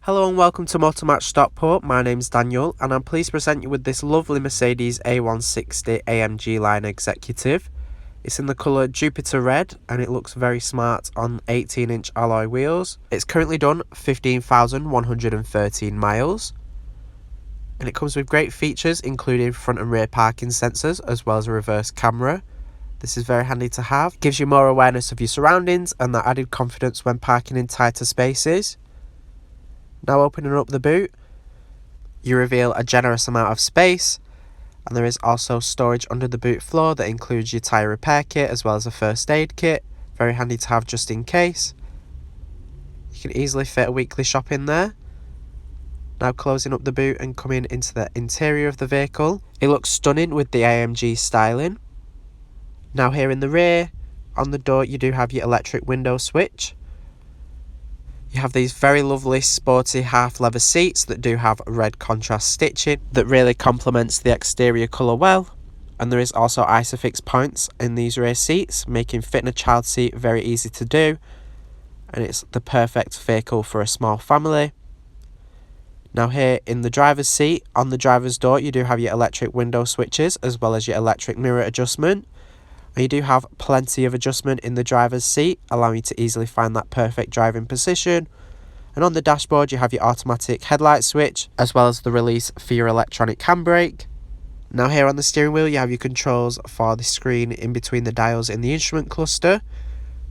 Hello and welcome to Motormatch Stockport. My name's Daniel and I'm pleased to present you with this lovely Mercedes A160 AMG line executive. It's in the colour Jupiter Red and it looks very smart on 18-inch alloy wheels. It's currently done 15,113 miles and it comes with great features including front and rear parking sensors as well as a reverse camera. This is very handy to have. It gives you more awareness of your surroundings and that added confidence when parking in tighter spaces. Now opening up the boot, you reveal a generous amount of space, and there is also storage under the boot floor that includes your tyre repair kit as well as a first aid kit. Very handy to have just in case. You can easily fit a weekly shop in there. Now closing up the boot and coming into the interior of the vehicle. It looks stunning with the AMG styling. Now here in the rear, on the door you do have your electric window switch. You have these very lovely sporty half leather seats that do have red contrast stitching that really complements the exterior colour well, and there is also Isofix points in these rear seats, making fitting a child seat very easy to do, and it's the perfect vehicle for a small family. Now here in the driver's seat, on the driver's door you do have your electric window switches as well as your electric mirror adjustment. And you do have plenty of adjustment in the driver's seat, allowing you to easily find that perfect driving position. And on the dashboard you have your automatic headlight switch, as well as the release for your electronic handbrake. Now here on the steering wheel you have your controls for the screen in between the dials in the instrument cluster.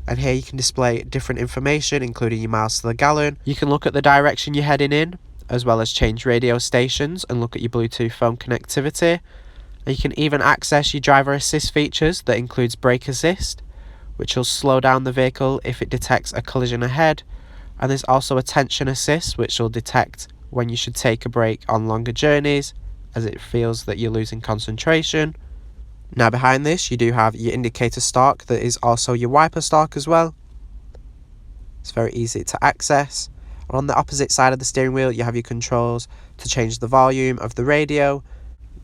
And here you can display different information, including your miles to the gallon. You can look at the direction you're heading in, as well as change radio stations and look at your Bluetooth phone connectivity. And you can even access your driver assist features that includes brake assist, which will slow down the vehicle if it detects a collision ahead, and there's also attention assist, which will detect when you should take a break on longer journeys as it feels that you're losing concentration. Now behind this you do have your indicator stalk that is also your wiper stalk as well. It's very easy to access. And on the opposite side of the steering wheel you have your controls to change the volume of the radio.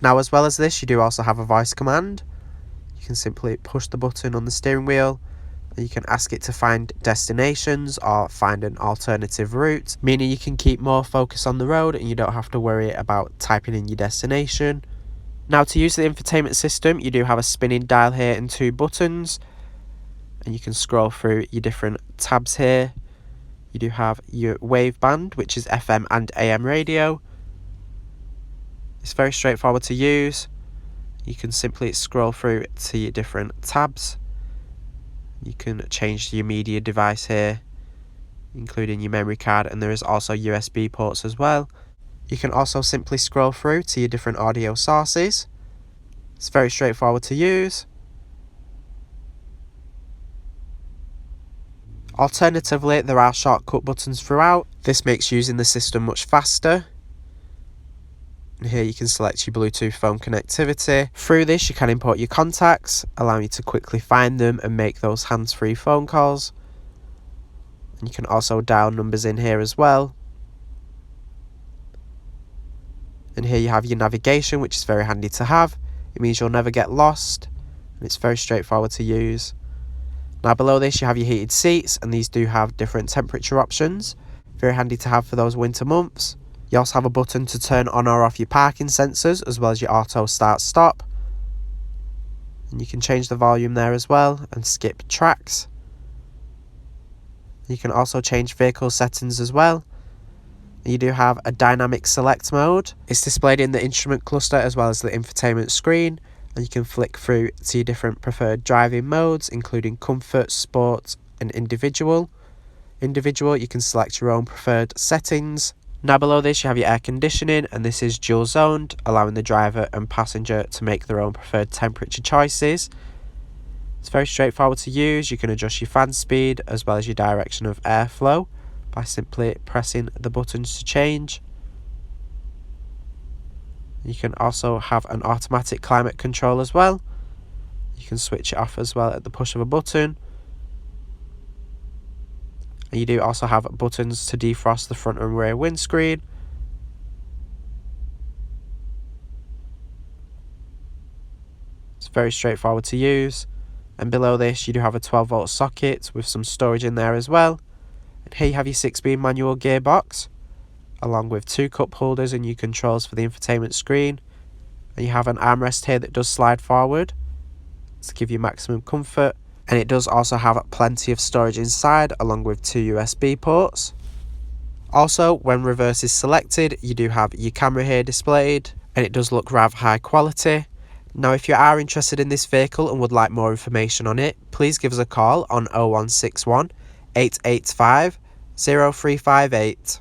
Now as well as this you do also have a voice command. You can simply push the button on the steering wheel and you can ask it to find destinations or find an alternative route, meaning you can keep more focus on the road and you don't have to worry about typing in your destination. Now to use the infotainment system you do have a spinning dial here and two buttons, and you can scroll through your different tabs here. You do have your wave band, which is FM and AM radio. It's very straightforward to use. You can simply scroll through to your different tabs. You can change your media device here, including your memory card, and there is also USB ports as well. You can also simply scroll through to your different audio sources. It's very straightforward to use. Alternatively, there are shortcut buttons throughout. This makes using the system much faster. And here you can select your Bluetooth phone connectivity. Through this you can import your contacts, allowing you to quickly find them and make those hands-free phone calls. And you can also dial numbers in here as well. And here you have your navigation, which is very handy to have. It means you'll never get lost and it's very straightforward to use. Now below this you have your heated seats, and these do have different temperature options. Very handy to have for those winter months. You also have a button to turn on or off your parking sensors as well as your auto start stop. And you can change the volume there as well and skip tracks. You can also change vehicle settings as well. And you do have a dynamic select mode. It's displayed in the instrument cluster as well as the infotainment screen. And you can flick through to your different preferred driving modes, including comfort, sport and individual. Individual, you can select your own preferred settings. Now below this you have your air conditioning, and this is dual zoned, allowing the driver and passenger to make their own preferred temperature choices. It's very straightforward to use. You can adjust your fan speed as well as your direction of airflow by simply pressing the buttons to change. You can also have an automatic climate control as well. You can switch it off as well at the push of a button. And you do also have buttons to defrost the front and rear windscreen. It's very straightforward to use. And below this you do have a 12-volt socket with some storage in there as well. And here you have your 6-speed manual gearbox. along with 2 cup holders and your controls for the infotainment screen. And you have an armrest here that does slide forward to give you maximum comfort, and it does also have plenty of storage inside along with 2 USB ports. Also, when reverse is selected, you do have your camera here displayed, and it does look rather high quality. Now, if you are interested in this vehicle and would like more information on it, please give us a call on 0161 885 0358.